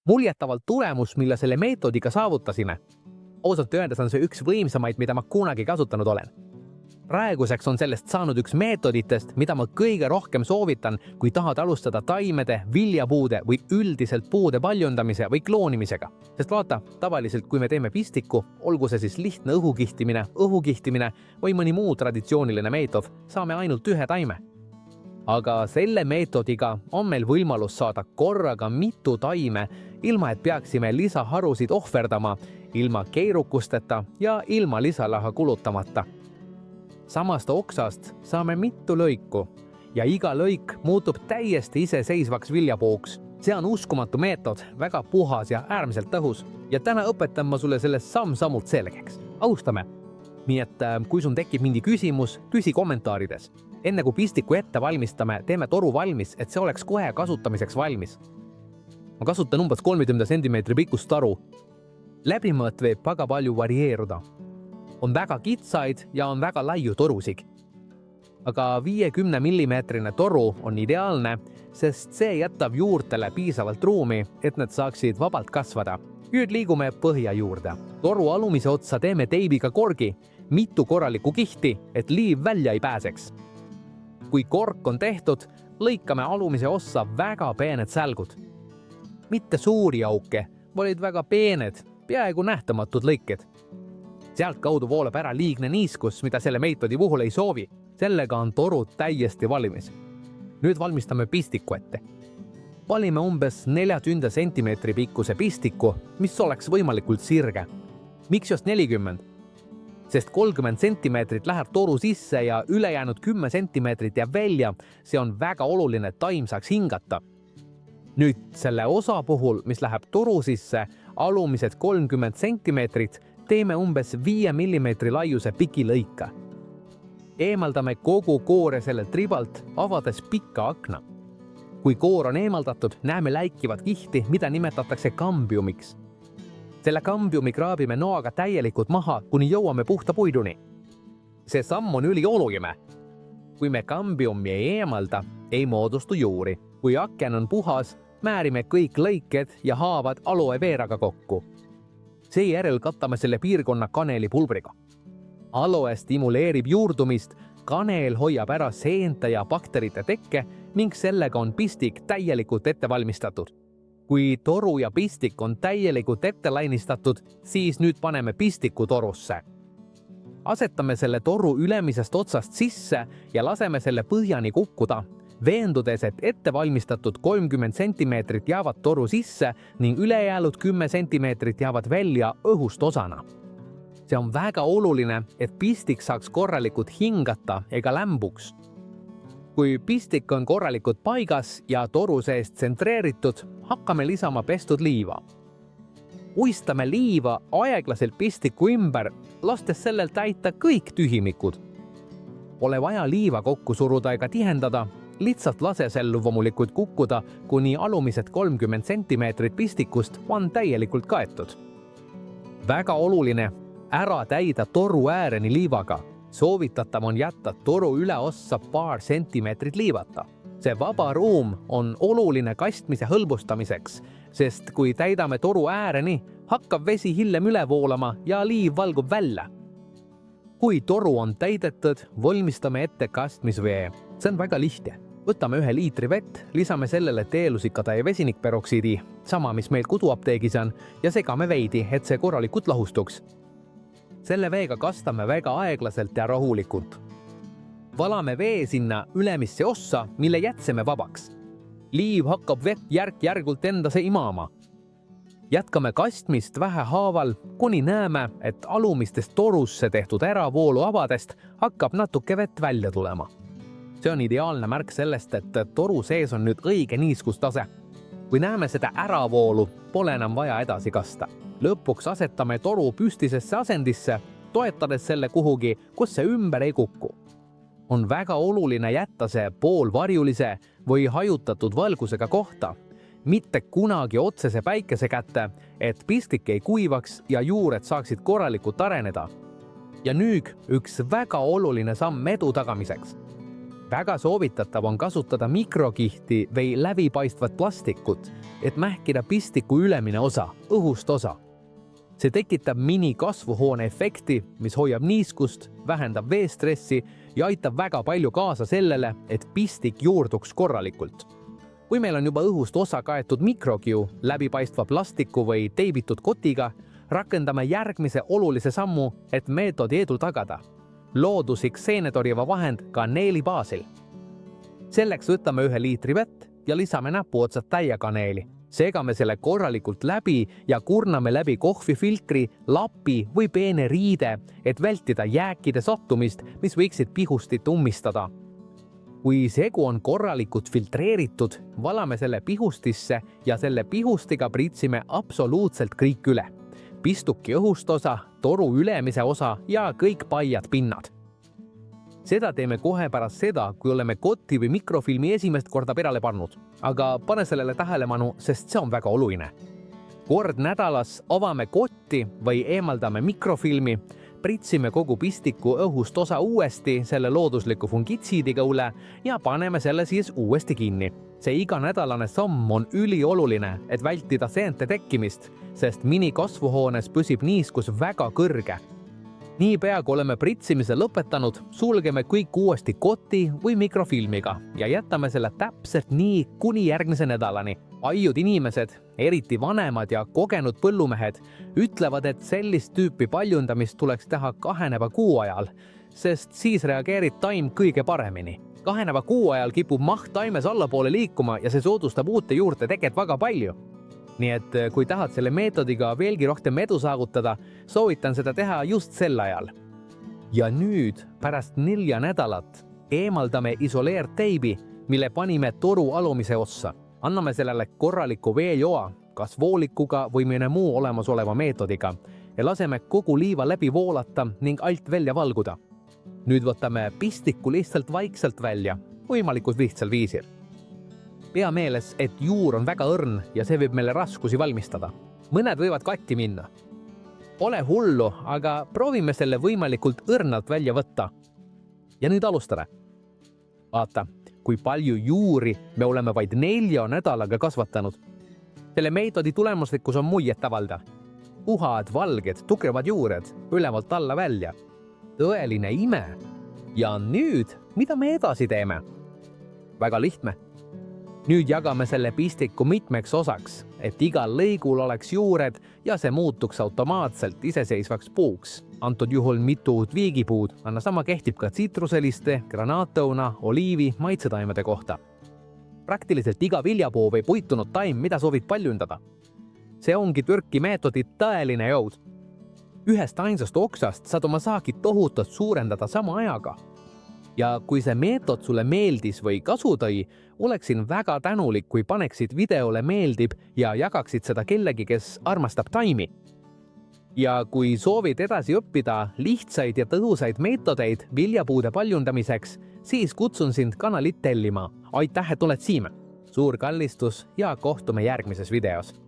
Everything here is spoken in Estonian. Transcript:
Muljetavalt tulemus, mille selle meetodiga saavutasime. Ausalt öeldes on see üks võimsamaid, mida ma kunagi kasutanud olen. Praeguseks on sellest saanud üks meetoditest, mida ma kõige rohkem soovitan, kui tahad alustada taimede, viljapuude või üldiselt puude paljundamise või kloonimisega. Sest vaata, tavaliselt kui me teeme pistiku, olgu see siis lihtne õhukihtimine või mõni muu traditsiooniline meetod, saame ainult ühe taime. Aga selle meetodiga on meil võimalus saada korraga mitu taime, ilma et peaksime lisaharusid ohverdama, ilma keerukusteta ja ilma lisalaha kulutamata. Samast oksast saame mitu lõiku ja iga lõik muutub täiesti iseseisvaks viljapuuks. See on uskumatu meetod, väga puhas ja äärmiselt tõhus ja täna õpetan ma sulle selle samm-sammult selgeks. Alustame! Nii et kui sul tekib mingi küsimus, küsi kommentaarides. Enne kui pistiku ette valmistame, teeme toru valmis, et see oleks kohe kasutamiseks valmis. Ma kasutan umbes 30 cm pikkust taru. Läbimõõt võib väga palju varieeruda. On väga kitsaid ja on väga laiu torusid. Aga 50 mm toru on ideaalne, sest see jätab juurtele piisavalt ruumi, et need saaksid vabalt kasvada. Nüüd liigume põhja juurde. Toru alumise otsa teeme teibiga korgi, mitu korralikku kihti, et liiv välja ei pääseks. Kui kork on tehtud, lõikame alumise ossa väga peened sälgud. Mitte suuri auke, vaid väga peened, peaaegu nähtamatud lõiked. Sealt kaudu voolab ära liigne niiskus, mida selle meetodi puhul ei soovi. Sellega on toru täiesti valmis. Nüüd valmistame pistiku ette. Valime umbes 40 cm pikkuse pistiku, mis oleks võimalikult sirge. Miks just 40? Sest 30 cm läheb toru sisse ja ülejäänud 10 cm jääb välja, see on väga oluline, et taim saaks hingata. Nüüd selle osa puhul, mis läheb toru sisse, alumised 30 cm, teeme umbes 5 mm laiuse pikilõika. Eemaldame kogu koore sellelt ribalt, avades pikka akna. Kui koor on eemaldatud, näeme läikivat kihti, mida nimetatakse kambiumiks. Selle kambiumi kraabime noaga täielikult maha, kuni jõuame puhta puiduni. See samm on ülioluline. Kui me kambiumi ei eemalda, ei moodustu juuri. Kui aken on puhas, määrime kõik lõiked ja haavad aloe veeraga kokku. Seejärel kattame selle piirkonna kaneelipulbriga. Aloe stimuleerib juurdumist, kaneel hoiab ära seente ja bakterite tekke ning sellega on pistik täielikult ette valmistatud. Kui toru ja pistik on täielikult ette lainistatud, siis nüüd paneme pistiku torusse. Asetame selle toru ülemisest otsast sisse ja laseme selle põhjani kukkuda, veendudes, et ette valmistatud 30 cm jäävad toru sisse ning ülejäänud 10 cm jäävad välja õhust osana. See on väga oluline, et pistik saaks korralikult hingata ega lämbuks. Kui pistik on korralikult paigas ja toru seest tsentreeritud, hakkame lisama pestud liiva. Uistame liiva aeglaselt pistiku ümber, lastes sellel täita kõik tühimikud. Pole vaja liiva kokku suruda ega tihendada, lihtsalt lase sel loomulikult kukkuda, kuni alumised 30 cm pistikust on täielikult kaetud. Väga oluline, ära täida toru ääreni liivaga. Soovitatav on jätta toru üleossa paar sentimeetrit liivata. See vaba ruum on oluline kastmise hõlbustamiseks, sest kui täidame toru ääreni, hakkab vesi hiljem üle voolama ja liiv valgub välja. Kui toru on täidetud, valmistame ette kastmisvee. See on väga lihtne. Võtame 1 liitri vett, lisame sellele teelusikada ja vesinikperoksiidi, sama mis meil koduapteegis on, ja segame veidi, et see korralikult lahustuks. Selle veega kastame väga aeglaselt ja rahulikult. Valame vee sinna ülemisse ossa, mille jätseme vabaks. Liiv hakkab vett järk-järgult endasse imama. Jätkame kastmist vähehaaval, kuni näeme, et alumistest torusse tehtud äravoolu avadest hakkab natuke vett välja tulema. See on ideaalne märk sellest, et toru sees on nüüd õige niiskustase. Kui näeme seda äravoolu, pole enam vaja edasi kasta. Lõpuks asetame toru püstisesse asendisse, toetades selle kuhugi, kus see ümber ei kuku. On väga oluline jätta see poolvarjulise või hajutatud valgusega kohta, mitte kunagi otsese päikese kätte, et pistik ei kuivaks ja juured saaksid korralikult areneda. Ja nüüd üks väga oluline samm edu tagamiseks. Väga soovitatav on kasutada mikrokihti või läbipaistvat plastikut, et mähkida pistiku ülemine osa, õhust osa. See tekitab mini kasvuhoone efekti, mis hoiab niiskust, vähendab veestressi ja aitab väga palju kaasa sellele, et pistik juurduks korralikult. Kui meil on juba õhust osa kaetud mikrokiu, läbipaistva plastiku või teibitud kotiga, rakendame järgmise olulise sammu, et meetodi edu tagada. Looduslik seenetorjeva vahend kaneeli baasil. Selleks võtame 1 liitri vett ja lisame näpuotsad täiekaneeli. Segame selle korralikult läbi ja kurname läbi kohvifiltri, lapi või peene riide, et vältida jääkide sattumist, mis võiksid pihustit ummistada. Kui segu on korralikult filtreeritud, valame selle pihustisse ja selle pihustiga pritsime absoluutselt kõik üle. Pistuki õhust osa, toru ülemise osa ja kõik paiad pinnad. Seda teeme kohe pärast seda, kui oleme kotti või mikrofilmi esimest korda perale pannud. Aga pane sellele tähelepanu, sest see on väga oluline. Kord nädalas avame kotti või eemaldame mikrofilmi, pritsime kogu pistiku õhust osa uuesti selle loodusliku fungitsiidiga üle ja paneme selle siis uuesti kinni. See iganädalane samm on ülioluline, et vältida seente tekkimist, sest minikasvuhoones püsib niiskus väga kõrge. Niipea, kui oleme pritsimise lõpetanud, sulgeme kõik uuesti kotti või mikrofilmiga ja jätame selle täpselt nii kuni järgmise nädalani. Paljud inimesed, eriti vanemad ja kogenud põllumehed, ütlevad, et sellist tüüpi paljundamist tuleks teha 2 kuu ajal, sest siis reageerib taim kõige paremini. 2 kuu ajal kipub maht taimes allapoole liikuma ja see soodustab uute juurte teket väga palju. Nii et kui tahad selle meetodiga veelgi rohkem edu saavutada, soovitan seda teha just sel ajal. Ja nüüd, pärast 4 nädalat, eemaldame isoleerteibi, mille panime toru alumise ossa. Anname sellele korraliku veejoa, kas voolikuga või mõne muu olemasoleva meetodiga ja laseme kogu liiva läbi voolata ning alt välja valguda. Nüüd võtame pistiku lihtsalt vaikselt välja, võimalikult lihtsal viisil. Pea meeles, et juur on väga õrn ja see võib meile raskusi valmistada. Mõned võivad katki minna. Pole hullu, aga proovime selle võimalikult õrnalt välja võtta. Ja nüüd alustada. Vaata, kui palju juuri me oleme vaid 4 nädalaga kasvatanud. Selle meetodi tulemuslikkus on muljetavaldav. Puhad, valged, tugevad juured, ülevalt alla välja. Tõeline ime. Ja nüüd, mida me edasi teeme? Väga lihtne. Nüüd jagame selle pistiku mitmeks osaks, et igal lõigul oleks juured ja see muutuks automaatselt iseseisvaks puuks. Antud juhul mitu viigipuud, anna sama kehtib ka tsitruseliste, granaatõuna, oliivi, maitsetaimede kohta. Praktiliselt iga viljapuu või puitunud taim, mida soovid paljundada. See ongi Türki meetodi tõeline jõud. Ühest ainsast oksast saad oma saaki tohutult suurendada sama ajaga. Ja kui see meetod sulle meeldis või kasu tõi, oleksin väga tänulik, kui paneksid videole meeldib ja jagaksid seda kellegi, kes armastab taimi. Ja kui soovid edasi õppida lihtsaid ja tõhusaid meetodeid viljapuude paljundamiseks, siis kutsun sind kanalit tellima. Aitäh, et oled siin! Suur kallistus ja kohtume järgmises videos!